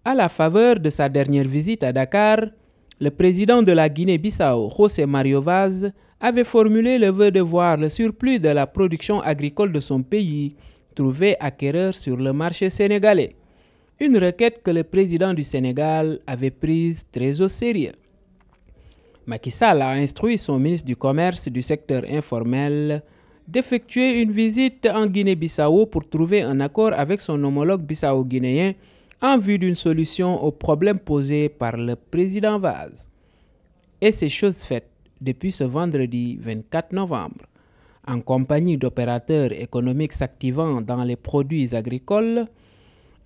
À la faveur de sa dernière visite à Dakar, le président de la Guinée-Bissau, José Mario Vaz, avait formulé le vœu de voir le surplus de la production agricole de son pays trouver acquéreur sur le marché sénégalais. Une requête que le président du Sénégal avait prise très au sérieux. Macky Sall a instruit son ministre du Commerce du secteur informel d'effectuer une visite en Guinée-Bissau pour trouver un accord avec son homologue bissau-guinéen en vue d'une solution aux problèmes posés par le président Vaz. Et c'est chose faite depuis ce vendredi 24 novembre. En compagnie d'opérateurs économiques s'activant dans les produits agricoles,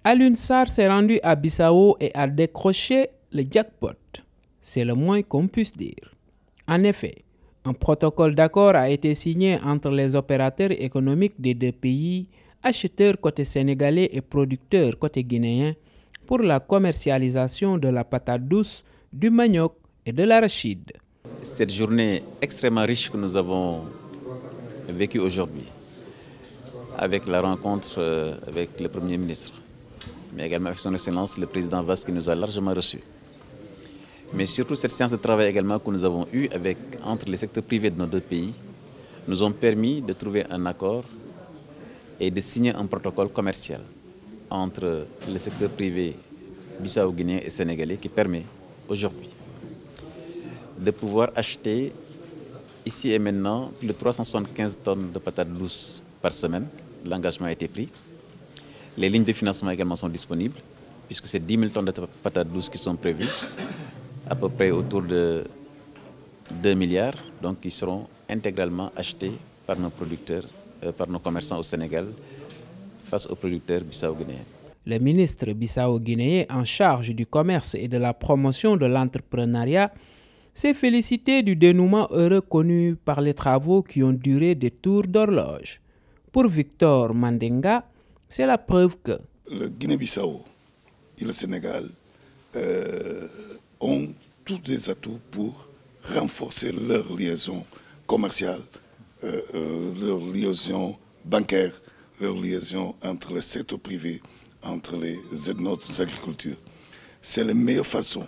Alioune Sarr s'est rendu à Bissau et a décroché le jackpot. C'est le moins qu'on puisse dire. En effet, un protocole d'accord a été signé entre les opérateurs économiques des deux pays, acheteurs côté sénégalais et producteurs côté guinéen, pour la commercialisation de la patate douce, du manioc et de l'arachide. Cette journée extrêmement riche que nous avons vécue aujourd'hui, avec la rencontre avec le Premier ministre, mais également avec son Excellence le Président Vaz qui nous a largement reçus. Mais surtout cette séance de travail également que nous avons eue entre les secteurs privés de nos deux pays, nous ont permis de trouver un accord et de signer un protocole commercial entre le secteur privé bissau-guinéen et sénégalais qui permet aujourd'hui de pouvoir acheter ici et maintenant plus de 375 tonnes de patates douces par semaine. L'engagement a été pris. Les lignes de financement également sont disponibles puisque c'est 10 000 tonnes de patates douces qui sont prévues, à peu près autour de 2 milliards, donc qui seront intégralement achetés par nos producteurs, par nos commerçants au Sénégal face aux producteurs bissau-guinéens. Le ministre bissau-guinéen en charge du commerce et de la promotion de l'entrepreneuriat s'est félicité du dénouement heureux connu par les travaux qui ont duré des tours d'horloge. Pour Victor Mandenga, c'est la preuve que le Guinée-Bissau et le Sénégal ont tous des atouts pour renforcer leur liaison commerciale, leur liaison bancaire, leur liaison entre le secteur privé, entre nos agricultures. C'est la meilleure façon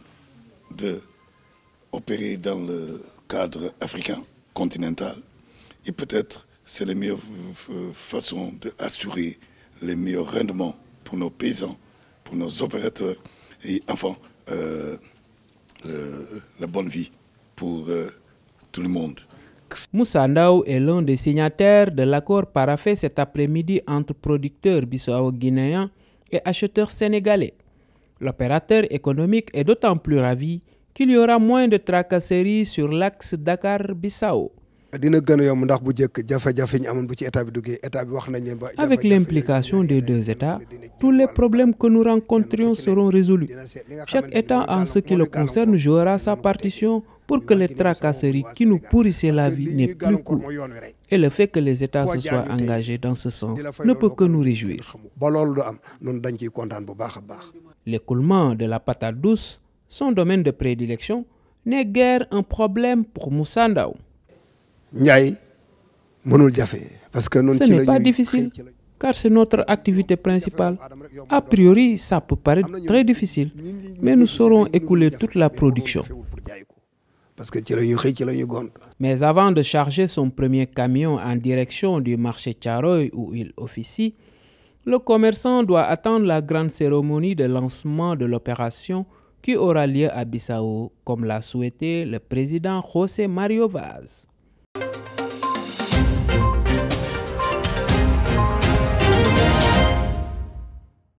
d'opérer dans le cadre africain, continental, et peut-être c'est la meilleure façon d'assurer les meilleurs rendements pour nos paysans, pour nos opérateurs, et enfin la bonne vie pour tout le monde. Moussa Ndao est l'un des signataires de l'accord paraphé cet après-midi entre producteurs bissau-guinéens et acheteurs sénégalais. L'opérateur économique est d'autant plus ravi qu'il y aura moins de tracasseries sur l'axe Dakar-Bissau. Avec l'implication des deux États, tous les problèmes que nous rencontrions seront résolus. Chaque État, en ce qui le concerne, jouera sa partition pour que les tracasseries qui nous pourrissaient la vie n'aient plus cours. Et le fait que les États se soient engagés dans ce sens ne peut que nous réjouir. L'écoulement de la patate douce, son domaine de prédilection, n'est guère un problème pour Moussa Ndao. Ce n'est pas difficile, car c'est notre activité principale. A priori, ça peut paraître très difficile, mais nous saurons écouler toute la production. Mais avant de charger son premier camion en direction du marché Thiaroye où il officie, le commerçant doit attendre la grande cérémonie de lancement de l'opération qui aura lieu à Bissau, comme l'a souhaité le président José Mario Vaz.